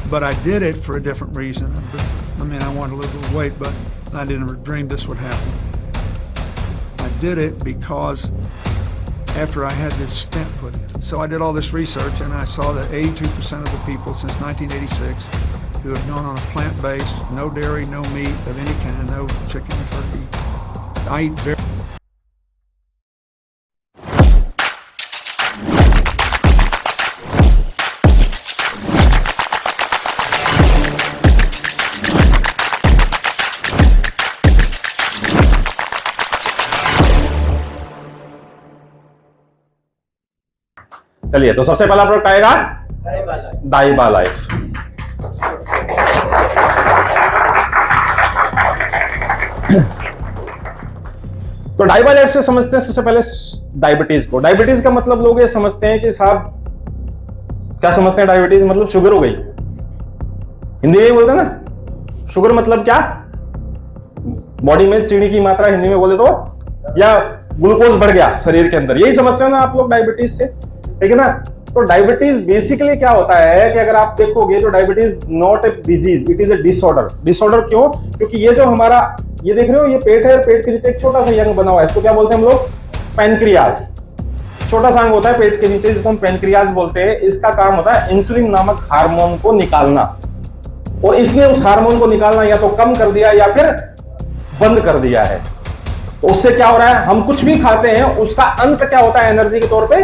but I did it for a different reason. I mean, I wanted to lose a little weight, but I didn't dream this would happen. I did it because after I had this stent put in. So I did all this research, and I saw that 82% of the people since 1986 who have gone on a plant-based, no dairy, no meat of any kind, no chicken, turkey. I eat very चलिए, तो सबसे पहला product आएगा डाइबा life. तो डाइबा life से समझते हैं सबसे पहले डायबिटीज को। डायबिटीज का मतलब लोग ये समझते हैं कि साहब क्या समझते हैं, डायबिटीज मतलब शुगर हो गई। हिंदी में बोलते हैं ना, शुगर मतलब क्या, बॉडी में चीनी की मात्रा हिंदी में बोले तो, या ग्लूकोज बढ़ गया शरीर के अंदर, यही समझते हैं ना आप लोग डायबिटीज से, ठीक है ना। तो डायबिटीज बेसिकली क्या होता है कि अगर आप देखोगे तो diabetes not a disease, it is a disorder. Disorder क्यों? क्योंकि ये जो हमारा ये देख रहे हो, ये पेट है, पेट के नीचे एक छोटा सा यंग बना हुआ है, इसको क्या बोलते हैं हम लोग, पैनक्रियाज। छोटा सा अंग होता है पेट के नीचे जिसको हम पैनक्रियाज बोलते हैं। इसका काम होता है इंसुलिन नामक हार्मोन को निकालना, और इसने उस हार्मोन को निकालना या तो कम कर दिया या फिर बंद कर दिया है। तो उससे क्या हो रहा है, हम कुछ भी खाते हैं उसका अंत क्या होता है, एनर्जी के तौर पे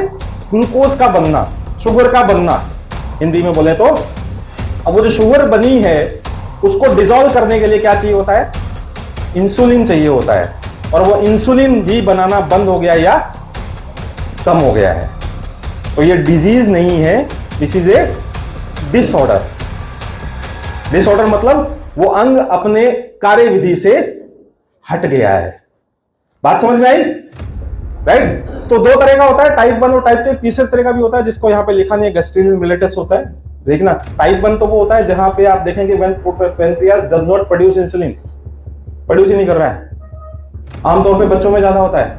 ग्लूकोज का बनना, शुगर का बनना हिंदी में बोले तो। अब वो जो शुगर बनी है उसको डिसॉल्व करने के लिए क्या चाहिए होता है, इंसुलिन चाहिए होता है, और वो इंसुलिन भी बनाना बंद हो गया या कम हो गया है। तो ये डिजीज नहीं है, this is a disorder. Disorder मतलब वो अंग अपने कार्यविधि से हट गया है। बात समझ में आई, राइट। तो दो तरह का होता है, टाइप 1 और टाइप 2। तीसरे तरह का भी होता है जिसको यहाँ पे लिखा नहीं है, गैस्ट्रिनल मिलेटस होता है। देखना, टाइप 1 तो वो होता है जहां पे आप देखेंगे when pancreas does not produce insulin, produce ही नहीं कर रहा है। आमतौर पे बच्चों में ज्यादा होता है,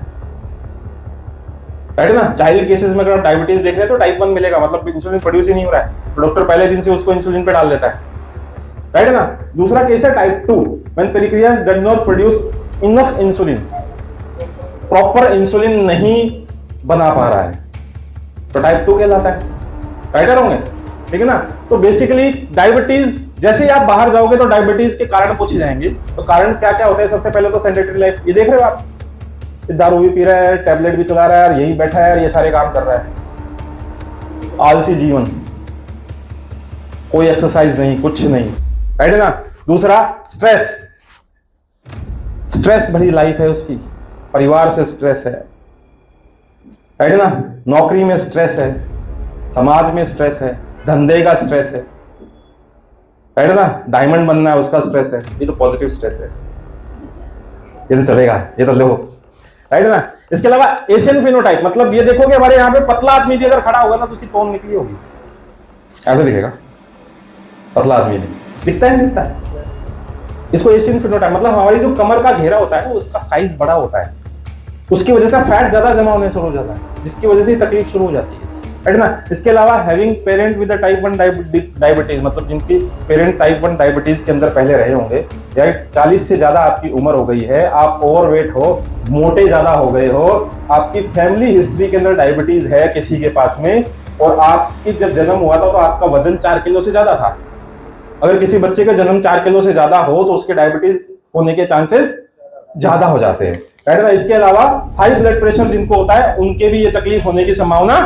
राइट ना। चाइल्ड केसेस में अगर आप डायबिटीज देख रहे हैं तो टाइप 1 मिलेगा, मतलब इंसुलिन प्रोड्यूस ही नहीं हो रहा है, तो डॉक्टर पहले दिन से उसको इंसुलिन पे डाल देता है, राइट ना। दूसरा केस है type 2, when pancreas does not produce enough insulin, proper insulin नहीं बना पा रहा है, तो टाइप 2 कहलाता है, राइट होंगे, ठीक है ना। तो बेसिकली डायबिटीज, जैसे ही आप बाहर जाओगे तो डायबिटीज के कारण पूछे जाएंगे। तो कारण क्या क्या होते हैं, सबसे पहले तो सेडेंटरी लाइफ, ये देख रहे हो आप, दारू भी पी रहा है, टैबलेट भी चला रहा है, और यही बैठा है और ये सारे काम कर रहा है, आलसी जीवन, कोई एक्सरसाइज नहीं, कुछ नहीं, राइट है ना। दूसरा स्ट्रेस, स्ट्रेस भरी लाइफ है उसकी, परिवार से स्ट्रेस है, राइट है ना, नौकरी में स्ट्रेस है, समाज में स्ट्रेस है, धंधे का स्ट्रेस है, राइट है ना, डायमंड बनना है उसका स्ट्रेस है, ये तो पॉजिटिव स्ट्रेस है, ये तो चलेगा, ये तो लो, राइट है ना। इसके अलावा एशियन फिनोटाइप, मतलब ये देखोगे हमारे यहाँ पे पतला आदमी भी अगर खड़ा होगा ना तो उसकी टोन निकली होगी, ऐसे दिखेगा, पतला आदमी दिखता है, दिखता है। इसको एशियन फिनोटाइप, मतलब हमारी जो कमर का घेरा होता है उसका साइज बड़ा होता है, उसकी वजह से फैट ज्यादा जमा होने शुरू हो जाता है, जिसकी वजह से तकलीफ शुरू हो जाती है, राइट ना। इसके अलावा having parent with type 1 diabetes, मतलब जिनकी पेरेंट टाइप 1 डायबिटीज के अंदर पहले रहे होंगे, या 40 से ज्यादा आपकी उम्र हो गई है, आप ओवरवेट हो, मोटे ज्यादा हो गए हो, आपकी फैमिली हिस्ट्री के अंदर डायबिटीज है किसी के पास में, और आपकी जब जन्म हुआ था तो आपका वजन 4 किलो से ज्यादा था। अगर किसी बच्चे का जन्म 4 किलो से ज्यादा हो तो उसके डायबिटीज होने के चांसेस ज्यादा हो जाते हैं, राइट ना। इसके अलावा हाई ब्लड प्रेशर जिनको होता है उनके भी ये तकलीफ होने की संभावना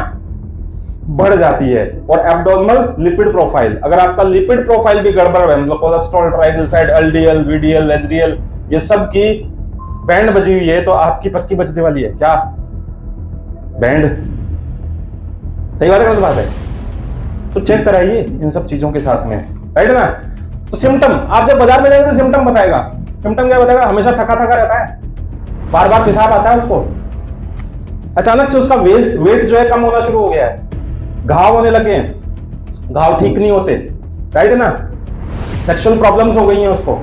बढ़ जाती है। और एब्डोमिनल लिपिड प्रोफाइल, अगर आपका लिपिड प्रोफाइल भी गड़बड़ है, मतलब cholesterol, triglyceride, LDL, VDL, HDL, ये सब की बैंड बजी हुई है, तो आपकी पक्की बजने वाली है क्या, बैंड, सही बात है, गलत बात है, तो चेक कराइए इन सब चीजों के साथ में, राइट ना। तो सिम्टम, आप जब बाजार में जाएंगे तो सिम्टम बताएगा, सिम्टम क्या बताएगा, हमेशा थका थका रहता है, बार बार पेशाब आता है उसको, अचानक से उसका वेट जो है कम होना शुरू हो गया है, घाव होने लगे हैं, घाव ठीक नहीं होते, राइट है ना, सेक्सुअल प्रॉब्लम्स हो गई हैं उसको,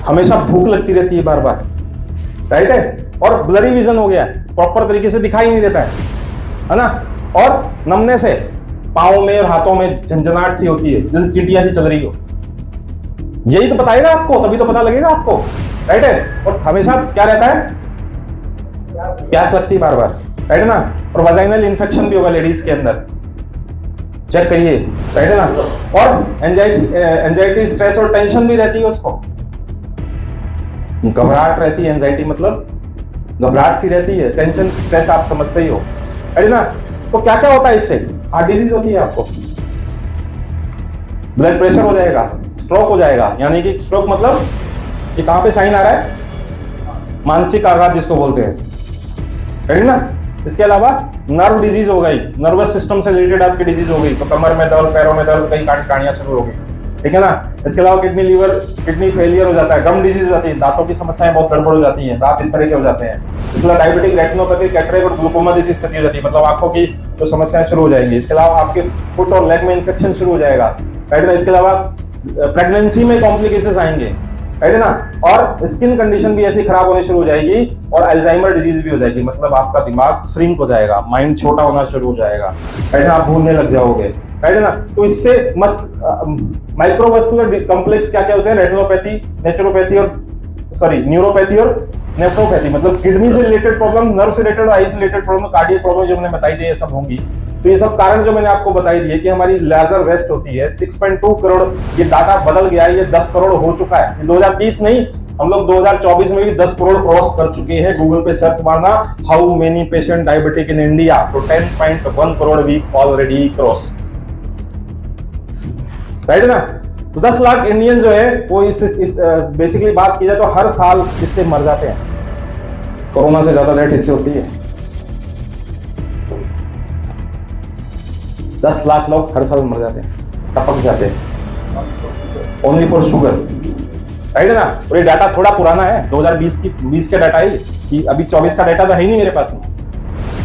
हमेशा भूख लगती रहती है बार बार, राइट है, और ब्लरी विजन हो गया है, प्रॉपर तरीके से दिखाई नहीं देता है ना, और नमनेस है, पाँव में और हाथों में झंझनाहट सी होती है, जैसे चींटियां सी चल रही हो। यही तो बताएगा आपको, तभी तो पता लगेगा आपको, राइट है। और हमेशा क्या रहता है, प्यास लगती है बार बार, राइट है ना। और वजाइनल इन्फेक्शन भी होगा लेडीज के अंदर, चेक करिए, राइट है ना। और एंजाइटी, स्ट्रेस और टेंशन भी रहती है उसको, घबराहट रहती है। एंजाइटी मतलब घबराहट सी रहती है, टेंशन स्ट्रेस आप समझते ही हो, राइट ना। तो क्या क्या होता है इससे, हार्ट डिजीज होती है आपको, ब्लड प्रेशर हो जाएगा, स्ट्रोक हो जाएगा। यानी कि स्ट्रोक मतलब ये कहां पे साइन आ रहा है, मानसिक आघात जिसको बोलते हैं, राइट ना। इसके अलावा नर्व डिजीज हो गई, नर्वस सिस्टम से रिलेटेड आपकी डिजीज हो गई, तो कमर में दर्द, पैरों में दर्द, कई कहानियां शुरू हो गई, ठीक है ना। इसके अलावा किडनी, लीवर, किडनी फेलियर हो जाता है, गम डिजीज हो जाती है, दांतों की समस्याएं बहुत गड़बड़ हो जाती हैं, दांत इस तरह के हो जाते हैं। इसके अलावा डायबिटिक रेटिनोपैथी, कैटरेक्ट और ग्लूकोमा जैसी स्थिति हो जाती है, मतलब आंखों की जो समस्याएं शुरू हो जाएंगी। इसके अलावा आपके फुट और लेग में इन्फेक्शन शुरू हो जाएगा, राइट ना। इसके अलावा प्रेगनेंसी में कॉम्प्लिकेशंस आएंगे, राइट है ना। और स्किन कंडीशन भी ऐसी खराब होनी शुरू हो जाएगी, और अल्जाइमर डिजीज भी हो जाएगी, मतलब आपका दिमाग श्रिंक हो जाएगा, माइंड छोटा होना शुरू हो जाएगा, राइट ना। आप भूलने लग जाओगे, राइट है ना। तो इससे माइक्रोवास्कुलर कॉम्प्लेक्स क्या क्या होते हैं, रेटिनोपैथी, नेचुरोपैथी और न्यूरोपैथी और नेफ्रोपैथी, मतलब किडनी से रिलेटेड प्रॉब्लम, नर्व से रिलेटेड, आई से रिलेटेड प्रॉब्लम, कार्डियक प्रॉब्लम जो मैंने बताई दी, ये सब होंगी। तो ये सब कारण जो मैंने आपको बताई दिए कि हमारी लेजर वेस्ट होती है, 6.2 करोड़, ये डाटा बदल गया है, ये 10 करोड़ हो चुका है। ये 2030 नहीं, हम लोग 2024 में भी 10 करोड़ क्रॉस कर चुके हैं। गूगल पे सर्च मारना, how many patient diabetic in India, तो 10.1 crore we already cross, right ना। तो 10 लाख इंडियन जो है वो इस बेसिकली बात की जाए तो हर साल इससे मर जाते हैं। कोरोना से ज्यादा डेथ इससे होती है। 10 लाख लोग हर साल मर जाते हैं, टपक जाते हैं, ओनली फॉर शुगर, राइट है ना। और ये डाटा थोड़ा पुराना है, 2020 का डाटा है, कि अभी 24 का डाटा तो है ही नहीं मेरे पास में,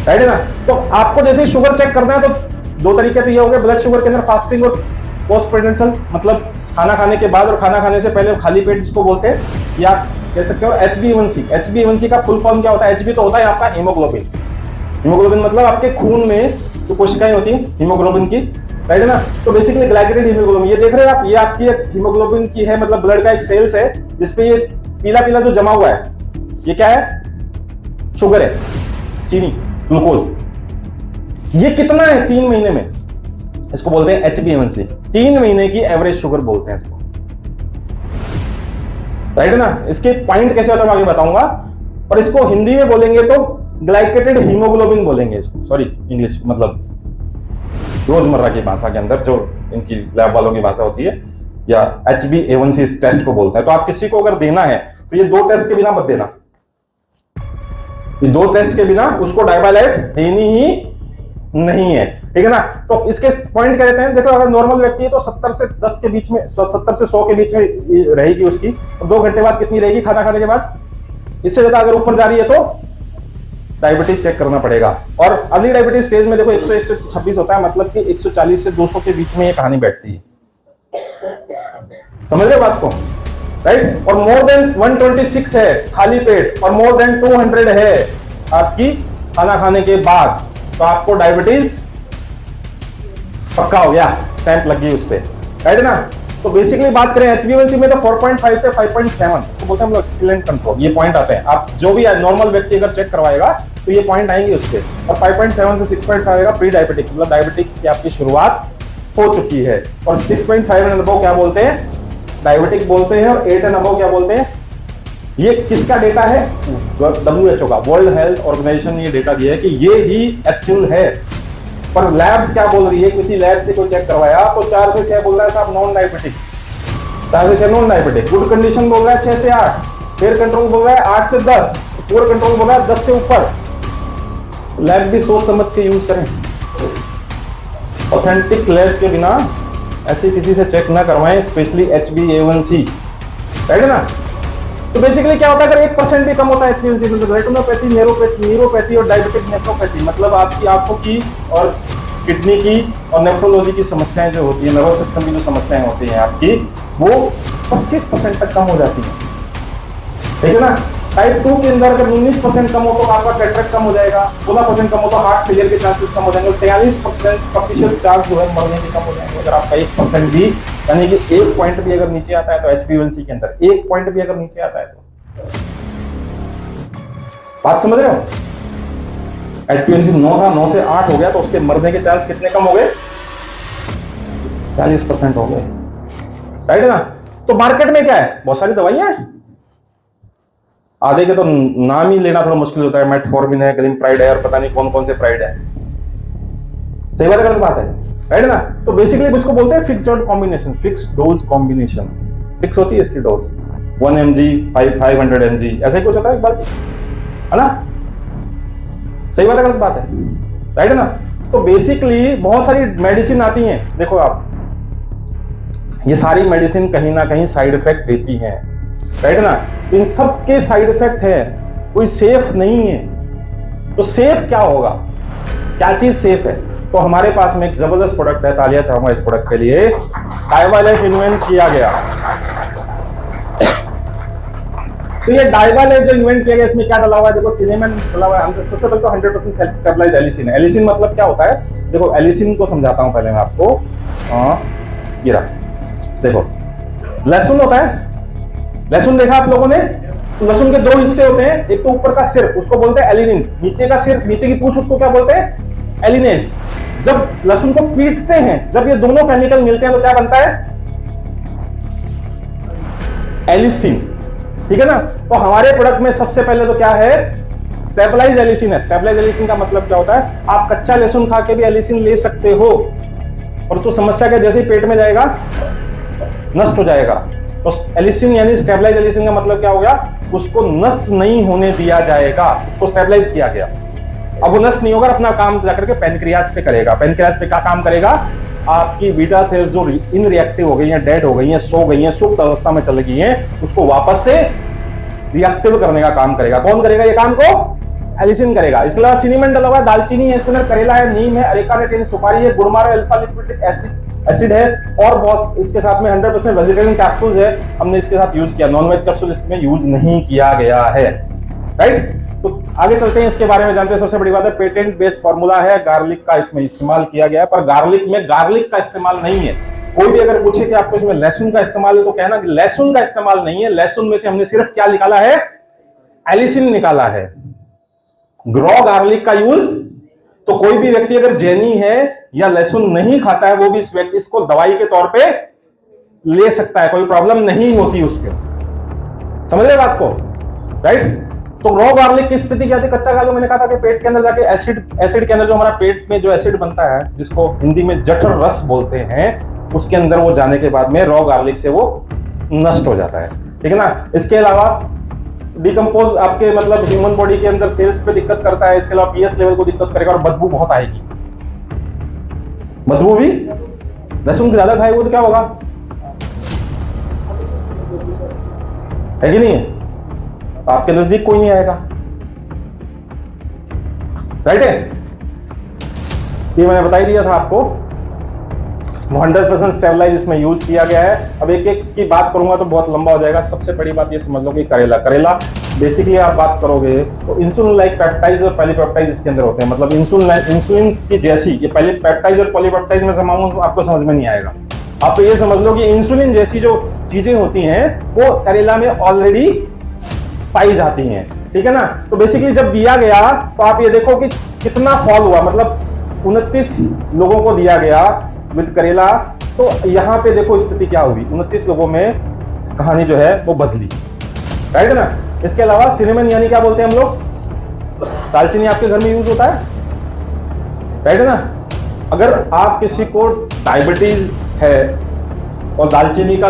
राइट है ना। तो आपको जैसे शुगर चेक करना है तो दो तरीके तो ये हो गए ब्लड शुगर के अंदर, फास्टिंग और पोस्ट प्रेडेंशियल, मतलब खाना खाने के बाद और खाना खाने से पहले खाली पेट जिसको बोलते हैं, या कह सकते हो HbA1c। HbA1c का फुल फॉर्म क्या होता है, Hb तो होता है आपका हीमोग्लोबिन। हीमोग्लोबिन मतलब आपके खून में जो कोशिकाएं होती हैं हीमोग्लोबिन की, राइट है ना। तो बेसिकली ग्लाइकेटेड हीमोग्लोबिन, ये देख रहे हैं आप, ये आपकी एक हीमोग्लोबिन की है, मतलब ब्लड का एक सेल्स है जिसपे ये पीला पीला जो जमा हुआ है, ये क्या है, शुगर है, चीनी, ग्लूकोज। ये कितना है 3 महीने में, इसको बोलते हैं HbA1c, 3 महीने की एवरेज शुगर बोलते हैं इसको, राइट है ना। इसके पॉइंट कैसे होता है मैं आगे बताऊंगा। और इसको हिंदी में बोलेंगे तो ग्लाइकेटेड हीमोग्लोबिन बोलेंगे इसको, सॉरी इंग्लिश, मतलब रोजमर्रा की भाषा के अंदर जो इनकी लैब वालों की भाषा होती है, या HbA1c इस टेस्ट को बोलता है। तो आप किसी को अगर देना है तो ये 2 टेस्ट के बिना मत देना, ये 2 टेस्ट के बिना उसको डायबालाइफ देनी ही नहीं है, ठीक है ना। तो इसके पॉइंट क्या रहते हैं, देखो अगर नॉर्मल व्यक्ति है तो 70 से 10 के बीच में, 70 से 100 के बीच में रहेगी उसकी, और 2 घंटे बाद कितनी रहेगी खाना खाने के बाद, इससे ज्यादा अगर ऊपर जा रही है तो डायबिटीज चेक करना पड़ेगा। और अर्ली डायबिटीज स्टेज में देखो 100-126 होता है, मतलब कि 140 से 200 के बीच में ये कहानी बैठती है, समझ रहे बात को, राइट। और मोर देन 126 है खाली पेट, और मोर देन 200 है आपकी खाना खाने के बाद, तो आपको डायबिटीज पक्का हो गया, स्टैंप लग गई उस पर, राइट है ना। तो बेसिकली बात करें HbA1c में तो 4.5 से 5.7 इसको बोलते हैं हम लोग एक्सीलेंट कंट्रोल, ये पॉइंट आते हैं। आप जो भी नॉर्मल व्यक्ति अगर चेक करवाएगा तो ये पॉइंट आएंगे उससे। और 5.7 से 6.5 आएगा प्री डायबिटिक, मतलब डायबिटिक की आपकी शुरुआत हो चुकी है। और 6.5 एंड अबव क्या बोलते हैं, डायबिटिक बोलते हैं। और 8 एंड अबव क्या बोलते हैं, ये किसका डेटा है, WHO का, वर्ल्ड हेल्थ ऑर्गेनाइजेशन ने ये डेटा दिया है कि ये ही एक्चुअल है। पर लैब्स क्या बोल रही है, किसी लैब से कोई चेक करवाया तो 4 से 6 बोल रहा है साहब नॉन डायबिटिक, 4 से 6 नॉन डायबिटिक, गुड कंडीशन बोल रहा है 6 से 8, फेयर कंट्रोल बोल रहा है 8 से 10, पुअर कंट्रोल बोल रहा है 10 से ऊपर। लैब भी सोच समझ के यूज करें, ऑथेंटिक लैब के बिना ऐसे किसी से चेक ना करवाएं, स्पेशली HbA1c, राइट है ना। तो बेसिकली क्या होता है, अगर 1% भी कम होता है HbA1c, तो रेटिनोपैथी, न्यूरोपैथी और डायबिटिक नेफ्रोपैथी, मतलब आपकी आंखों की और किडनी की और नेफ्रोलॉजी की समस्याएं जो होती है, नर्वस सिस्टम की जो समस्याएं होती हैं आपकी, वो 25% तक कम हो जाती है, ठीक है ना। टाइप 2 के अंदर अगर 19% कम हो तो आपका कैटरेक्ट कम हो जाएगा, 16% कम हो तो हार्ट फेलियर के चांसेस कम हो जाएंगे, 43% चांस जो है मरने के कम हो जाएंगे अगर आपका 1% भी, यानी कि 1 पॉइंट भी अगर नीचे आता है तो HbA1c के अंदर 1 पॉइंट भी अगर नीचे आता है तो, बात समझ रहे हो? HbA1c 9 था, 9 से 8 हो गया तो उसके मरने के चांस कितने कम हो गए? 40% हो गए, राइट है ना? तो मार्केट में क्या है, बहुत सारी दवाइयां हैं, आधे के तो नाम ही लेना थोड़ा मुश्किल होता है, मेटफॉर्मिन है, ग्लिमप्राइड है और पता नहीं कौन कौन से प्राइड है। सही बात है, गलत बात है, राइट ना? तो बेसिकली इसको बोलते हैं fixed dose combination, fixed dose combination, fix होती है इसकी डोज 1 mg 500 mg ऐसे ही कुछ होता है एक बात, है ना? सही बात है, गलत बात है, राइट है ना? तो बेसिकली बहुत सारी मेडिसिन आती हैं, देखो आप, ये सारी मेडिसिन कहीं ना कहीं साइड इफेक्ट देती हैं, राइट है ना? इन सब के साइड इफेक्ट है, कोई सेफ नहीं है। तो सेफ क्या होगा, क्या चीज सेफ है? तो हमारे पास में एक जबरदस्त प्रोडक्ट है, तालियां चाहूंगा इस प्रोडक्ट के लिए, डायवालेट इन्वेंट किया गया। तो ये डायवालेट जो इन्वेंट किया गया, इसमें क्या डला हुआ है? देखो सिनेमन डला हुआ है। सबसे पहले तो 100% सेल्फ स्टेबलाइज एलिसिन है। एलिसिन मतलब क्या होता है? देखो एलिसिन को समझाता हूं पहले मैं आपको। ये रहा, देखो लहसुन होता है, लहसुन देखा आप लोगों ने? तो लहसुन के 2 हिस्से होते हैं, एक तो ऊपर का सिर उसको बोलते हैं एलिनिन, नीचे का सिर, नीचे की पूंछ उसको क्या बोलते हैं? एलिनेज। जब लहसुन को पीटते हैं, जब ये दोनों केमिकल मिलते हैं तो क्या बनता है? एलिसिन, ठीक है ना? तो हमारे प्रोडक्ट में सबसे पहले तो क्या है? स्टेबलाइज एलिसिन है। स्टेबलाइज एलिसिन का मतलब क्या होता है? आप कच्चा लहसुन खा के भी एलिसिन ले सकते हो, और तो समस्या क्या, जैसे ही पेट में जाएगा नष्ट हो जाएगा। तो एलिसिन यानी स्टेबलाइज एलिसिन का मतलब क्या हो गया? उसको नष्ट नहीं होने दिया जाएगा, उसको स्टेबलाइज किया गया। अब वो नष्ट नहीं होगा, अपना काम जाकर के पैनक्रियास पे करेगा। पैनक्रियास पे क्या काम करेगा? आपकी बीटा सेल्स जो इनरिएक्टिव हो गई हैं, डेड हो गई हैं, सो गई हैं, सुप्त अवस्था में चल गई हैं, उसको वापस से रिएक्टिव करने का काम करेगा। कौन करेगा ये काम को? एलिसिन करेगा। इसके अलावा सिनेमन डला हुआ है, दालचीनी है, इसके अंदर करेला है, नीम है, अरेका है, सुपारी है, गुड़मारा है, अल्फा लिपोइक एसिड है, और बहुत इसके साथ में 100% वेजिटेरियन कैप्सूल्स है, हमने इसके साथ यूज किया। नॉन वेज कैप्सूल इसमें यूज नहीं किया गया है, राइट? तो आगे चलते हैं, इसके बारे में जानते हैं। सबसे बड़ी बात है, पेटेंट बेस्ड फार्मूला है, गार्लिक का इसमें इस्तेमाल किया गया है, पर गार्लिक में गार्लिक का इस्तेमाल नहीं है। कोई भी अगर पूछे कि आपको इसमें लहसुन का इस्तेमाल है तो कहना कि लहसुन का इस्तेमाल नहीं है, लहसुन में से हमने सिर्फ क्या निकाला है? एलिसिन निकाला है। रॉ गार्लिक का यूज, तो कोई भी व्यक्ति अगर जैनी है या लहसुन नहीं खाता है, वो भी इस व्यक्ति इसको दवाई के तौर पे ले सकता है, कोई प्रॉब्लम नहीं होती उसके। समझ रहे बात को, राइट? तो रॉ गार्लिक की स्थिति क्या थी? कच्चा गार्लिक, मैंने कहा था कि पेट के अंदर जाके एसिड के अंदर जो हमारा पेट में जो एसिड बनता है, जिसको हिंदी में जठर रस बोलते हैं, उसके अंदर वो जाने के बाद में रॉ गार्लिक से वो नष्ट हो जाता है, ठीक है ना? इसके अलावा डिकम्पोज आपके मतलब ह्यूमन बॉडी के अंदर सेल्स पे दिक्कत करता है, इसके अलावा पीएच लेवल को दिक्कत करेगा, और बदबू बहुत आएगी। बदबू भी लहसुन के ज्यादा खाए वो तो क्या होगा, है कि नहीं? आपके नजदीक कोई नहीं आएगा, राइट है? ये मैंने बता ही दिया था आपको। 100% स्टेबलाइज इसमें यूज किया गया है। अब एक एक की बात करूंगा तो बहुत लंबा हो जाएगा। सबसे बड़ी बात ये समझ लो कि करेला बेसिकली आप बात करोगे तो इंसुलिन लाइक पेप्टाइड्स और पॉलीपेप्टाइड्स इसके अंदर होते हैं। मतलब इंसुलिन की जैसी, ये पहले पेप्टाइड्स और पॉलीपेप्टाइड्स में समाऊं तो आपको समझ में नहीं आएगा। आप तो ये समझ लो कि इंसुलिन जैसी जो चीजें होती हैं वो करेला में ऑलरेडी पाई जाती हैं, ठीक है ना? तो बेसिकली जब दिया गया तो आप ये देखो कि कितना फॉल हुआ, मतलब 29 लोगों को दिया गया विद करेला, तो यहां पे देखो स्थिति क्या हुई। 29 लोगों में कहानी जो है वो बदली, राइट है ना? इसके अलावा सिनेमन यानी क्या बोलते हैं हम लोग? दालचीनी आपके घर में यूज होता है, राइट है ना? अगर आप किसी को डायबिटीज है और दालचीनी का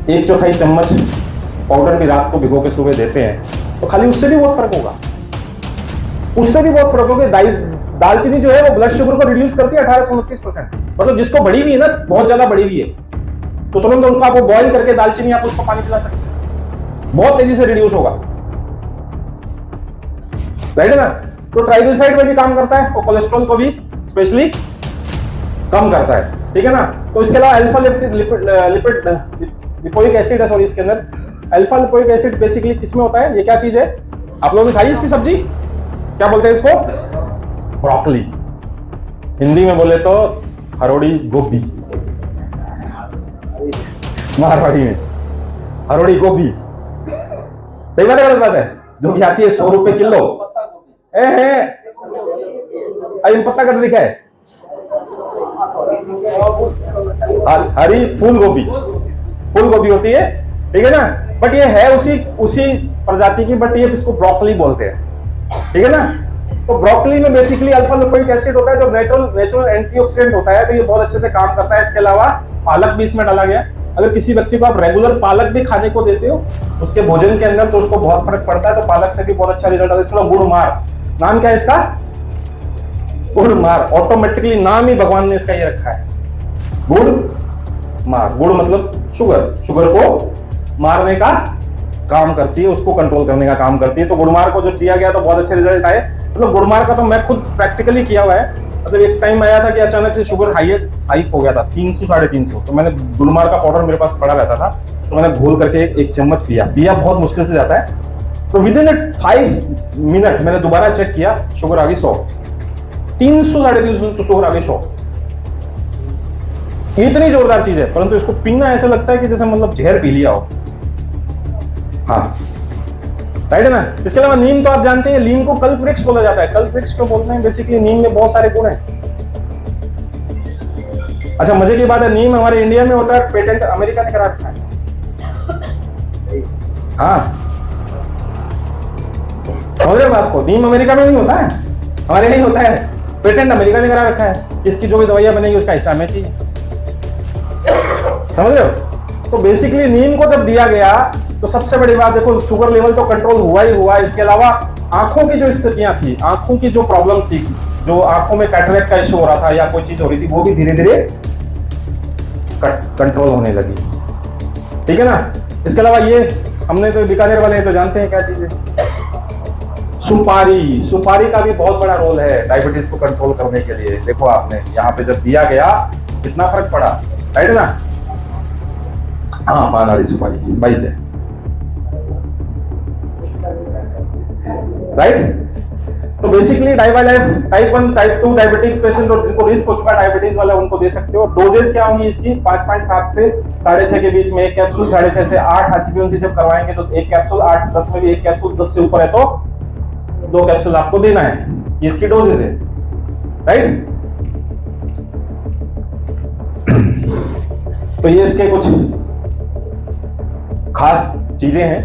1/4 चम्मच पाउडर भी रात को भिगो के सुबह देते हैं तो खाली उससे भी बहुत फर्क होगा, उससे भी बहुत फर्क होगा। दालचीनी जो है वो ब्लड शुगर को रिड्यूस करती है 18 से 29%। मतलब जिसको बढ़ी हुई है ना, बहुत ज्यादा बढ़ी हुई है, तो तुरंत उनको आप बॉइल करके दालचीनी आप उसको पानी पिला सकते हैं, बहुत तेजी से रिड्यूस होगा, राइट है ना? तो ट्राइग्लिसराइड में भी काम करता है और कोलेस्ट्रॉल को भी स्पेशली कम करता है, ठीक है ना? तो इसके अलावा अल्फा लिपोइक एसिड है, सॉरी, इसके अंदर अल्फा लिपोइक एसिड बेसिकली किसमें होता है, ये क्या चीज है, आप लोगों ने खाई इसकी सब्जी, क्या बोलते हैं इसको, ब्रोकली, हिंदी में बोले तो हरोड़ी गोभी, मारवाड़ी में हरोड़ी गोभी, सही बात है गलत बात है, जो कि आती है 100 रुपए किलो, अरे पत्ता कट दिखा है, हरी फूल गोभी होती है, ठीक है ना, बट ये है उसी प्रजाति की, बट ये इसको ब्रोकली बोलते हैं, ठीक है ना। तो ब्रोकली में बेसिकली अल्फा लिपोइक एसिड होता है जो नेचुरल एंटीऑक्सीडेंट होता है, तो ये बहुत अच्छे से काम करता है। इसके अलावा पालक भी इसमें डाला गया, अगर किसी व्यक्ति को आप रेगुलर पालक भी खाने को देते हो उसके भोजन के अंदर, तो उसको बहुत फर्क पड़ता है, तो पालक से भी बहुत अच्छा रिजल्ट आता है। इसका गुड़मार, नाम क्या है इसका, गुड़मार, ऑटोमेटिकली नाम ही भगवान ने इसका ये रखा है, गुड़मार, गुड़ मतलब शुगर को मारने का काम करती है, उसको कंट्रोल करने का काम करती है। तो गुड़मार को जब दिया गया तो बहुत अच्छे रिजल्ट आए, मतलब गुड़मार का तो मैं खुद प्रैक्टिकली किया हुआ है। मतलब एक टाइम आया था कि अचानक से शुगर हाई हो गया था 300 350, तो मैंने गुड़मार का पाउडर मेरे पास पड़ा रहता था, तो मैंने घोल करके एक चम्मच पिया बहुत मुश्किल से जाता है, तो विद इन 5 मिनट मैंने दोबारा चेक किया, शुगर आ गई 100, 300 350 तो शुगर आ गई 100। इतनी जोरदार चीज है, परंतु इसको पीना ऐसा लगता है कि जैसे मतलब जहर पी लिया हो। हाँ राइट है ना। इसके अलावा नीम तो आप जानते हैं, नीम को कल्प वृक्ष बोला जाता है। कल्प वृक्ष को बोलते हैं बेसिकली, नीम में बहुत सारे गुण हैं। अच्छा मजे की बात है, नीम हमारे इंडिया में होता है, पेटेंट अमेरिका ने करा रखा है। हाँ समझ रहे बात को, नीम अमेरिका में नहीं होता है, हमारे नहीं होता है, पेटेंट अमेरिका ने करा रखा है। इसकी जो भी दवाइयां बनेगी उसका हिस्सा हमें चाहिए, समझ रहे हो। तो बेसिकली नीम को जब दिया गया तो सबसे बड़ी बात देखो, शुगर लेवल तो कंट्रोल हुआ ही हुआ, इसके अलावा आंखों की जो स्थितियां थी, आंखों की जो प्रॉब्लम्स थी, जो आंखों में कैटरेक्ट का इश्यू हो रहा था या कोई चीज हो रही थी, वो भी धीरे धीरे कंट्रोल होने लगी, ठीक है ना। इसके अलावा ये हमने तो बीकानेर वाले तो जानते हैं क्या चीज है, सुपारी का भी बहुत बड़ा रोल है डायबिटीज को कंट्रोल करने के लिए। देखो आपने यहाँ पे जब दिया गया कितना फर्क पड़ा, राइट ना। हाँ पान वाली सुपारी भाई जय, राइट। तो बेसिकली डाइवालाइफ टाइप 1 टाइप 2 डायबिटीज पेशेंट और जिनको रिस्क हो चुका डायबिटीज वाला उनको दे सकते हो। डोजेज क्या होंगी इसकी, 5.7 से 6.5 के बीच में एक कैप्सूल, 6.5 से 8 HbA1c जब करवाएंगे तो एक कैप्सूल, 8 से 10 में भी एक कैप्सूल, 10 से ऊपर है तो 2 कैप्सूल आपको देना है, ये इसकी डोजेज है, राइट। तो ये इसके कुछ खास चीजें हैं,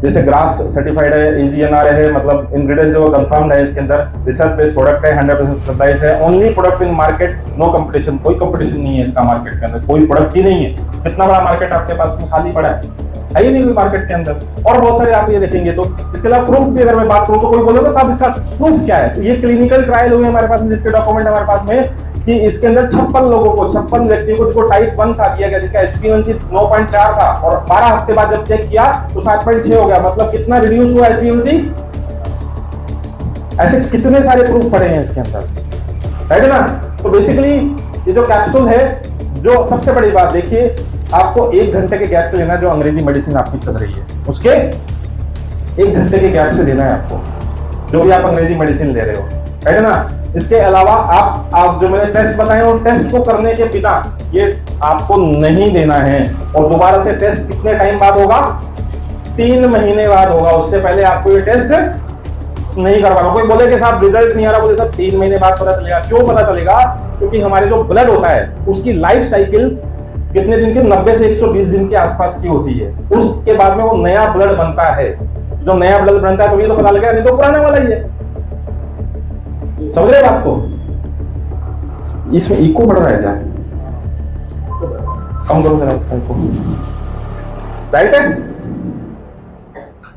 जैसे ग्रास सर्टिफाइड है, AGNR है, मतलब इंग्रेडिएंट्स जो कंफर्म्ड है इसके अंदर, रिसर्च बेस्ड प्रोडक्ट है, 100% सप्लाइज है, only product in market, no competition, कोई कंपटीशन नहीं है इसका मार्केट के अंदर, कोई प्रोडक्ट ही नहीं है। कितना बड़ा मार्केट आपके पास में खाली पड़ा है ही नहीं कोई मार्केट के अंदर, और बहुत सारे आप ये देखेंगे। तो इसके अलावा प्रूफ भी अगर मैं बात करूं तो कोई बोलेगा साहब इसका प्रूफ क्या है, तो ये क्लिनिकल ट्रायल हुए हमारे पास में, जिसके डॉक्यूमेंट हमारे पास में कि इसके अंदर 56 लोगों को, 56 व्यक्तियों को जिनको टाइप 1 था दिया गया, जिसका HbA1c 9.4 था, और 12 हफ्ते बाद जब चेक किया तो 7.6 हो गया, मतलब कितना रिड्यूस हुआ HbA1c। ऐसे कितने सारे प्रूफ पड़े हैं इसके अंदर, राइट ना। तो बेसिकली ये जो कैप्सूल है, जो सबसे बड़ी बात देखिए, आपको 1 घंटे के गैप से लेना है, जो अंग्रेजी मेडिसिन आपकी चल रही है उसके 1 घंटे के गैप से लेना है आपको, जो भी आप अंग्रेजी मेडिसिन ले रहे हो, राइट ना। इसके अलावा आप जो मैंने टेस्ट बताए वो टेस्ट को करने के बिना ये आपको नहीं देना है, और दोबारा से टेस्ट कितने टाइम बाद होगा, 3 महीने बाद होगा, उससे पहले आपको ये टेस्ट नहीं करवाना। कोई बोले कि साहब रिजल्ट नहीं आ रहा, बोले साहब 3 महीने बाद पता चलेगा। क्यों पता चलेगा, क्योंकि हमारे जो ब्लड होता है उसकी लाइफ साइकिल कितने दिन की, 90 से 120 दिन के आसपास की होती है, उसके बाद में वो नया ब्लड बनता है। जो नया ब्लड बनता है तो ये तो पता लगा, नहीं तो पुराना वाला ही है, समझ रहे बात को। इसमें इको बढ़ रहा है क्या, कम करो जरा इसका इको, राइट है।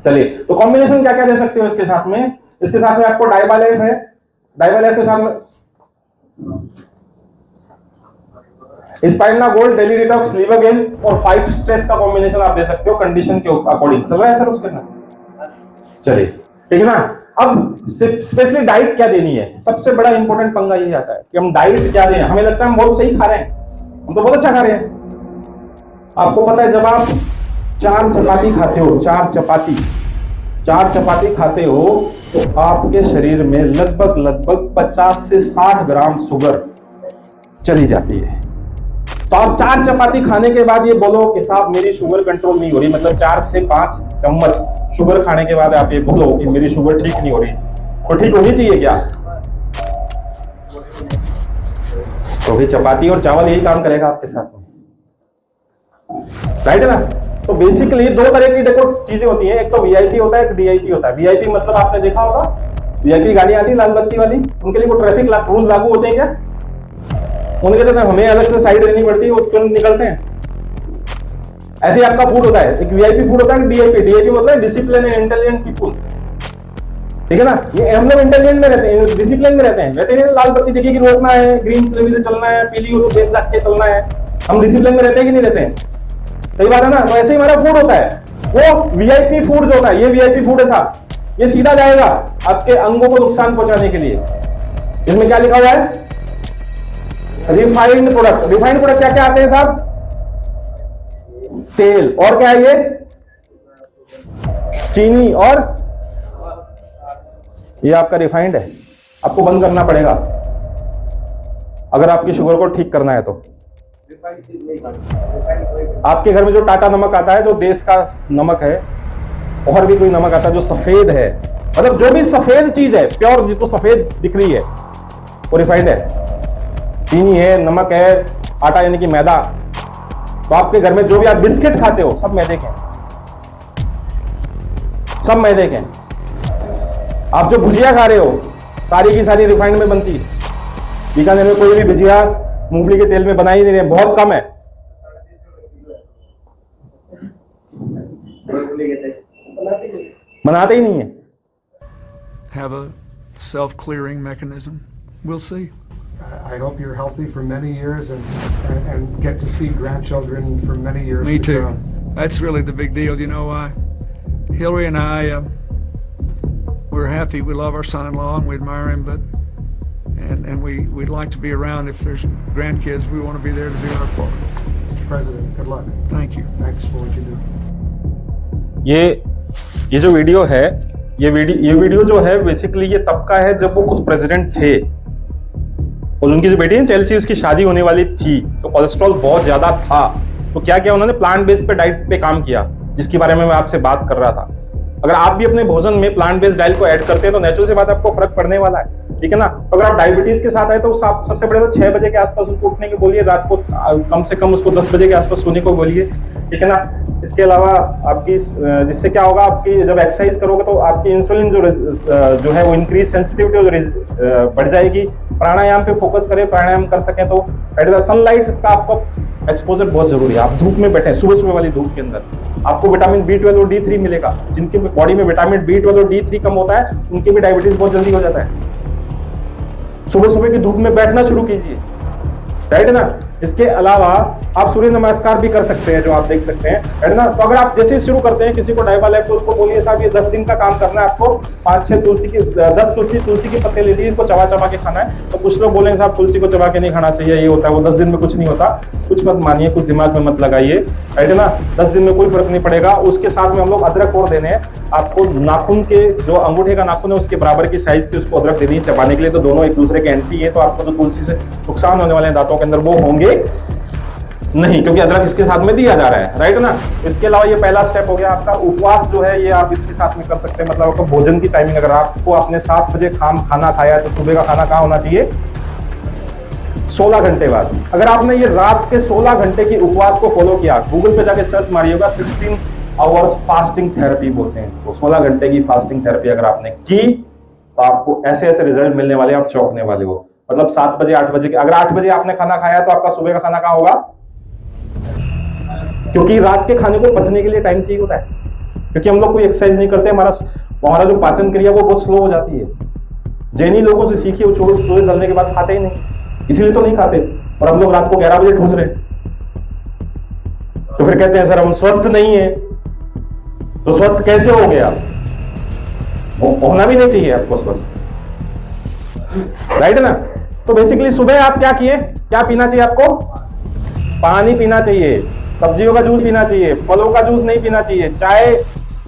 चलिए तो कॉम्बिनेशन क्या क्या दे सकते हो इसके साथ में, इसके साथ में आपको डाइबालाइफ है, डाइबालाइफ के साथ में स्पाइरना गोल्ड, डेली डिटॉक्स, लिवरगेन और 5 स्ट्रेस का कॉम्बिनेशन आप दे सकते हो कंडीशन के अकॉर्डिंग। चल रहा है सर उसके अंदर, चलिए ठीक है ना। अब स्पेशली डाइट क्या देनी है, सबसे बड़ा इंपॉर्टेंट पंगा ये आता है कि हम डाइट क्या दें। हमें लगता है हम बहुत सही खा रहे हैं, हम तो बहुत अच्छा खा रहे हैं। आपको पता है जब आप 4 चपाती खाते हो, 4 चपाती खाते हो तो आपके शरीर में लगभग 50 से 60 ग्राम शुगर चली जाती है। तो आप 4 चपाती खाने के बाद ये बोलो कि साहब मेरी शुगर कंट्रोल नहीं हो रही, मतलब 4 से 5 चम्मच शुगर खाने के बाद आप ये बोलो कि मेरी शुगर ठीक नहीं हो रही, तो ठीक होनी चाहिए क्या? तो भी चपाती और चावल यही काम करेगा आपके साथ में, राइट है ना? तो बेसिकली 2 तरह की देखो चीजें होती हैं, एक तो वीआईपी होता है, एक डीआईपी होता है। वीआईपी मतलब आपने देखा होगा, वीआईपी गाड़ी आती है लाल बत्ती वाली, उनके लिए वो ट्रैफिक रूल लागू होते हैं क्या? उनके लिए हमें अलग से साइड लेनी पड़ती है, वो तुरंत निकलते हैं। ऐसे ही आपका फूड होता है, एक वीआईपी फूड होता है, डीआईपी। डीआईपी मतलब है डिसिप्लिन एंड इंटेलिजेंट पीपुल, ठीक है ना? ये हम लोग इंटेलिजेंट में रहते हैं, डिसिप्लिन में रहते हैं। वैसे नहीं लाल बत्ती देखिए कि रोकना है, ग्रीन से चलना है, पीली हो तो देख के चलना है। हम डिसिप्लिन में रहते हैं कि नहीं रहते हैं? सही बात है ना? तो ऐसे ही हमारा फूड होता है, वो वीआईपी फूड जो होता है, ये वीआईपी फूड है साहब, ये सीधा जाएगा आपके अंगों को नुकसान पहुंचाने के लिए। इसमें क्या लिखा हुआ है? Refined product. रिफाइंड प्रोडक्ट क्या क्या आते हैं साहब? तेल, और क्या है ये? चीनी, और ये आपका रिफाइंड है। आपको बंद करना पड़ेगा अगर आपकी शुगर को ठीक करना है तो। आपके घर में जो टाटा नमक आता है, जो देश का नमक है, और भी कोई नमक आता है जो सफेद है, मतलब जो भी सफेद चीज है, प्योर जिसको सफेद दिख रही है, वो रिफाइंड है। चीनी है, नमक है, आटा यानी कि मैदा। तो आपके घर में जो भी आप बिस्किट खाते हो, सब मैदे के, सब मैदे के। आप जो भुजिया खा रहे हो, सारी की सारी रिफाइंड में बनती है। बीकानेर में कोई भी भुजिया मूंगफली के तेल में बना ही नहीं रहे, बहुत कम है। बनाते ही नहीं है। Have a self-clearing mechanism. We'll see. I hope you're healthy for many years and get to see grandchildren for many years Me to too. come. That's really the big deal. You know, Hillary and I, we're happy. We love our son-in-law and we admire him, and we'd like to be around. If there's grandkids, we want to be there to do our part. Mr. President, good luck. Thank you. Thanks for what you do. ये जो video है, ये video जो है basically ये तब का है जब वो खुद प्रेसिडेंट थे, और उनकी जो बेटी है चेल्सी, उसकी शादी होने वाली थी, तो कोलेस्ट्रॉल बहुत ज्यादा था। तो क्या किया उन्होंने? प्लांट बेस्ड पे डाइट पे काम किया, जिसके बारे में मैं आपसे बात कर रहा था। अगर आप भी अपने भोजन में प्लांट बेस्ड डाइट को ऐड करते हैं तो नेचुरल सी बात आपको फर्क पड़ने वाला है, ठीक है ना? तो अगर आप डायबिटीज के साथ आए तो सबसे बड़े तो 6 बजे के आसपास उसको उठने के बोलिए, रात को कम से कम उसको 10 बजे के आसपास सोने को बोलिए, ठीक है ना? इसके अलावा आपकी जिससे क्या होगा, आपकी जब एक्सरसाइज करोगे तो आपकी इंसुलिन जो है वो इंक्रीज सेंसिटिविटी बढ़ जाएगी। प्राणायाम पे फोकस करें, प्राणायाम कर सकें तो सनलाइट का आपको एक्सपोजर बहुत जरूरी है। आप धूप में बैठे, सुबह वाली धूप के अंदर आपको विटामिन B12 और D3 मिलेगा। जिनके बॉडी में विटामिन B12 और D3 कम होता है, उनके भी डायबिटीज बहुत जल्दी हो जाता है। सुबह की धूप में बैठना शुरू कीजिए, राइट है ना? इसके अलावा आप सूर्य नमस्कार भी कर सकते हैं, जो आप देख सकते हैं, है ना? तो अगर आप जैसे शुरू करते हैं, किसी को डायबल है तो उसको बोलिए साहब ये 10 दिन का काम करना है आपको, 5-6 तुलसी के पत्ते ले लीजिए, इसको चबा के खाना है। तो कुछ लोग बोलेंगे साहब तुलसी को चबा के नहीं खाना चाहिए, ये होता है, वो 10 दिन में कुछ नहीं होता। कुछ मत मानिए, कुछ दिमाग में मत लगाइए, राइट है ना? 10 दिन में कोई फर्क नहीं पड़ेगा। उसके साथ में हम लोग अदरक और देने हैं आपको, नाखून के जो अंगूठे का नाखून है उसके बराबर की साइज की उसको अदरक देनी है चबाने के लिए। तो दोनों एक दूसरे के एंटी है, तो आपको जो तुलसी से नुकसान होने वाले दांतों के अंदर वो होंगे नहीं, क्योंकि अदरक इसके साथ में दिया जा रहा है, राइट ना? इसके अलावा ये पहला स्टेप हो गया आपका। उपवास जो है ये आप इसके साथ में कर सकते हैं, मतलब आपको भोजन की टाइमिंग, अगर आपको आपने 7 बजे खाना खाया है तो सुबह का खाना कहाँ होना चाहिए? 16 घंटे बाद। अगर आपने ये रात के 16 घंटे की उपवास को फॉलो किया, गूगल पे जाके सर्च मारिएगा, 16 आवर्स फास्टिंग थेरेपी बोलते हैं इसको। 16 घंटे की फास्टिंग थेरेपी अगर आपने की तो आपको ऐसे ऐसे रिजल्ट मिलने वाले, आप चौंकने वाले हो। मतलब 7 बजे 8 बजे, अगर 8 बजे आपने खाना खाया तो आपका सुबह का खाना कहाँ होगा? क्योंकि रात के खाने को पचने के लिए टाइम चाहिए होता है, क्योंकि हम लोग कोई एक्सरसाइज नहीं करते, हमारा जो पाचन क्रिया वो बहुत स्लो हो जाती है। जैनी लोगों से सीखिए, वो छोड़ सूर्य ढलने के बाद खाते ही नहीं, इसीलिए तो नहीं खाते। और हम लोग रात को 11 बजे ठूस रहे, तो फिर कहते हैं सर हम स्वस्थ नहीं है। तो स्वस्थ कैसे हो गया? होना भी नहीं चाहिए आपको स्वस्थ, राइट है ना? तो बेसिकली सुबह आप क्या किए, क्या पीना चाहिए आपको? पानी पीना चाहिए। सब्जियों का जूस पीना चाहिए, फलों का जूस नहीं पीना चाहिए, चाय,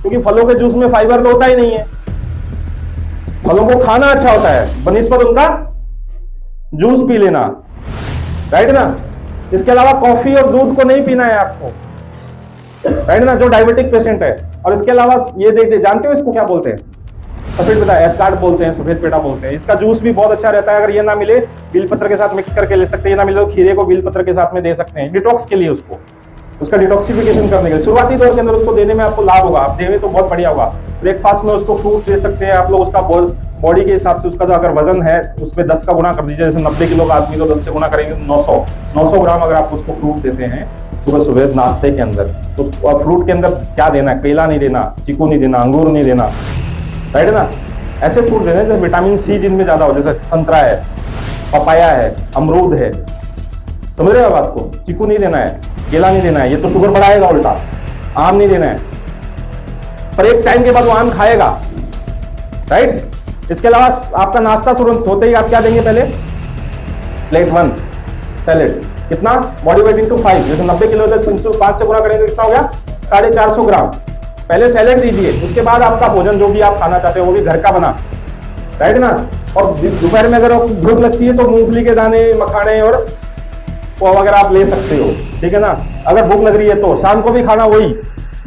क्योंकि फलों के जूस में फाइबर तो होता ही नहीं है। फलों को खाना अच्छा होता है बनिस्बत उनका जूस पी लेना, राइट ना। इसके अलावा कॉफी और दूध को नहीं पीना है आपको, राइट ना, जो डायबिटिक पेशेंट है। और इसके अलावा ये देख जानते हो इसको क्या बोलते हैं, सफेद पेटा, एस्कार्ड बोलते हैं, सफेद पेटा बोलते हैं। इसका जूस भी बहुत अच्छा रहता है। अगर ये ना मिले बिल पत्र के साथ मिक्स करके ले सकते हैं, ये ना मिले तो खीरे को बिल पत्र के साथ में दे सकते हैं, डिटॉक्स के लिए, उसको उसका डिटॉक्सिफिकेशन करने के लिए। शुरुआती दौर के अंदर उसको देने में आपको लाभ होगा, आप देंगे तो बहुत बढ़िया होगा। ब्रेकफास्ट में उसको फ्रूट दे सकते हैं आप लोग, उसका बॉडी के हिसाब से उसका जो अगर वजन है उसमें 10 का गुना कर दीजिए। जैसे 90 किलो का आदमी तो 10 से गुना करेंगे तो 900 ग्राम अगर आप उसको फ्रूट देते हैं सुबह सुबह नाश्ते के अंदर, तो फ्रूट के अंदर क्या देना है, केला नहीं देना, चीकू नहीं देना, अंगूर नहीं देना, राइट ना। ऐसे फ्रूट देने जैसे विटामिन सी जिनमें ज्यादा हो, जैसे संतरा है, पपाया है, अमरूद है, समझ रहे हो बात को। चीकू नहीं देना है, केला नहीं देना है, ये तो शुगर बढ़ाएगा उल्टा। आम नहीं देना है, पर एक टाइम के बाद वो आम खाएगा, राइट। इसके अलावा आपका नाश्ता शुरू होते ही आप क्या देंगे, पहले प्लेट 1 सैलेड, कितना बॉडी वेट इंटू 5, जैसे 90 किलो से 5 से गुना करेंगे कितना हो गया, 450 ग्राम। पहले सैलेड दीजिए, उसके बाद आपका भोजन जो भी आप खाना चाहते हो वो भी घर का बना, राइट ना। और दोपहर में अगर भूख लगती है तो मूंगफली के दाने, मखाने और वो वगैरह आप ले सकते हो, ठीक है ना। अगर भूख लग रही है तो शाम को भी खाना वही,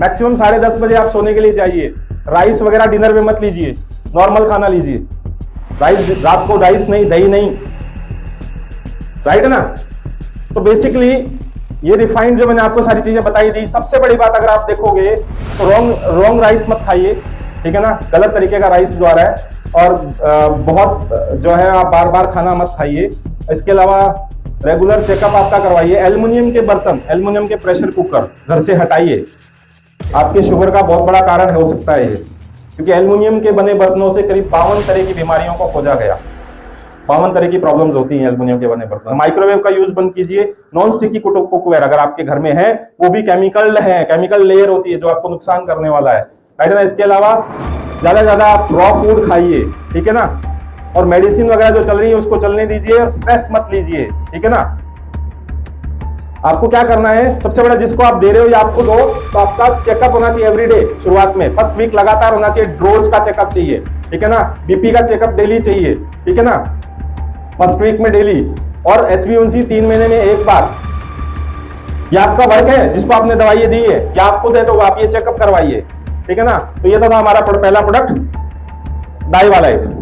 मैक्सिमम 10:30 बजे आप सोने के लिए जाइए। राइस वगैरह डिनर में मत लीजिए, नॉर्मल खाना लीजिए। राइस रात को, राइस नहीं, दही नहीं, राइट ना। तो बेसिकली ये रिफाइंड जो मैंने आपको सारी चीजें बताई थी, सबसे बड़ी बात अगर आप देखोगे तो रॉन्ग राइस मत खाइए, ठीक है ना। गलत तरीके का राइस जो आ रहा है, और बहुत जो है आप बार बार खाना मत खाइए। इसके अलावा रेगुलर चेकअप आपका करवाइए। एल्युमिनियम के बर्तन, एल्युमिनियम के प्रेशर कुकर घर से हटाइए, आपके शुगर का बहुत बड़ा कारण हो सकता है ये, क्योंकि एल्युमिनियम के बने बर्तनों से करीब 52 तरह की बीमारियों को खोजा गया। 52 तरह की प्रॉब्लम्स होती हैं एल्युमिनियम के बने बर्तन। माइक्रोवेव का यूज बंद कीजिए। नॉन स्टिकी कुकवेयर अगर आपके घर में है, वो भी केमिकल है, केमिकल लेयर होती है जो आपको नुकसान करने वाला है, राइट ना। इसके अलावा ज्यादा आप रॉ फूड खाइए, ठीक है ना। और मेडिसिन वगैरह जो चल रही है उसको चलने दीजिए, और स्ट्रेस मत लीजिए, ठीक है ना। आपको क्या करना है, सबसे बड़ा जिसको आप दे रहे हो या आपको दो, तो आपका चेकअप होना चाहिए एवरीडे। शुरुआत में फर्स्ट वीक लगातार होना चाहिए, रोज का चेकअप चाहिए, ठीक है ना। बीपी का चेकअप डेली चाहिए, ठीक है ना, फर्स्ट वीक में डेली। और HbA1c 3 महीने में एक बार। ये आपका वर्क है, जिसको आपने दवाइयां दी है या आपको दे दो, आप ये चेकअप करवाइए, ठीक है ना। तो ये था हमारा पहला प्रोडक्ट, डाई वाला एक।